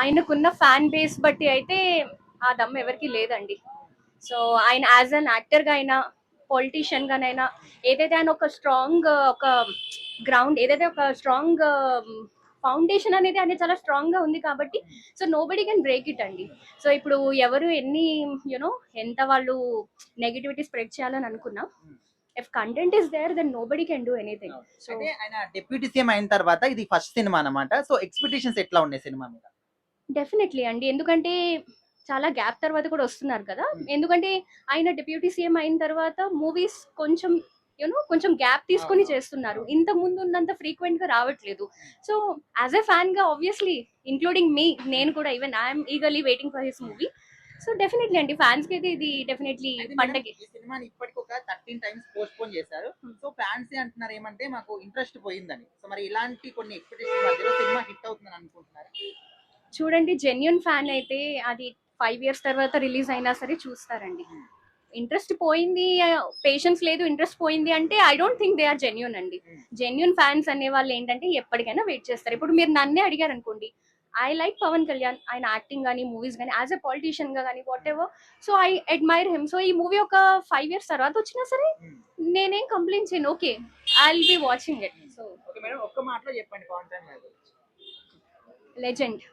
ఆయనకున్న fan base బట్టి అయితే ఆ దమ్ ఎవరికి లేదండి. సో ఆయన యాజ్ అన్ యాక్టర్ గా అయినా, పొలిటీషియన్ గానైనా, ఏదైతే ఆయన ఒక స్ట్రాంగ్ ఒక గ్రౌండ్, ఏదైతే ఒక స్ట్రాంగ్ ఫౌండేషన్ అనేది ఆయన చాలా స్ట్రాంగ్ గా ఉంది కాబట్టి so nobody can break it అండి. సో ఇప్పుడు ఎవరు ఎన్ని యునో ఎంత వాళ్ళు నెగిటివిటీ స్ప్రెడ్ చేయాలని అనుకున్నా, if content is there then nobody can do anything. So అంటే ఆయన డిప్యూటీ సీఎం అయిన తర్వాత ఇది ఫస్ట్ సినిమా అన్నమాట. సో ఎక్స్పెక్టేషన్స్ ఎట్లా ఉన్నాయి సినిమా మీద? డెఫినెట్లీ అండి. ఎందుకంటే చాలా గ్యాప్ తర్వాత కూడా వస్తున్నారు కదా. ఎందుకంటే ఆయన డిప్యూటీ సీఎం అయిన తర్వాత మూవీస్ కొంచెం కొంచెం గ్యాప్ తీసుకొని చేస్తున్నారు. ఇంతకు ముందు ఉన్నంత ఫ్రీక్వెంట్ గా రావట్లేదు. సో యాజ్ ఎ ఫ్యాన్ గా ఆబ్వియస్లీ ఇంక్లూడింగ్ మీ, నేను కూడా even I'm eagerly waiting for his movie. So definitely అండి, ఫ్యాన్స్ కి అయితే ఇది డెఫినెట్లీ అయితే మేడం, పండగే. ఈ సినిమాని ఇప్పటికి ఒక 13 టైమ్స్ పోస్ట్ పోన్ చేశారు. సో ఫ్యాన్స్ అంటున్నారు ఏమంటే మాకు ఇంట్రెస్ట్ పోయిందని. సో మరి ఇలాంటి కొన్ని ఎక్స్పెక్టేషన్ మధ్యలో సినిమా హిట్ అవుతుందని అనుకుంటున్నారు? చూడండి, జెన్యున్ ఫ్యాన్ అయితే అది 5 years తర్వాత రిలీజ్ అయినా సరే చూస్తారండి. ఇంట్రెస్ట్ పోయింది, పేషెన్స్ లేదు, ఇంట్రెస్ట్ పోయింది అంటే I don't think they are genuine అండి. జెన్యున్ ఫ్యాన్స్ అనే వాళ్ళు ఏంటంటే ఎప్పటికైనా వెయిట్ చేస్తారు. ఇప్పుడు మీరు నన్నే అడిగారు అనుకోండి, ఐ లైక్ పవన్ కళ్యాణ్, ఆయన యాక్టింగ్ కానీ, మూవీస్ కానీ, యాజ్ ఎ పాలిటీషియన్ గా కానీ, what ever. So I admire him. So ఈ మూవీ ఒక 5 years తర్వాత వచ్చినా సరే నేనేం కంప్లైంట్ చేయను. Okay, I will be watching it. So okay madam, ఒక్క మాటలో చెప్పండి పవన్ కళ్యాణ్ గారి గురించి. లెజెండ్.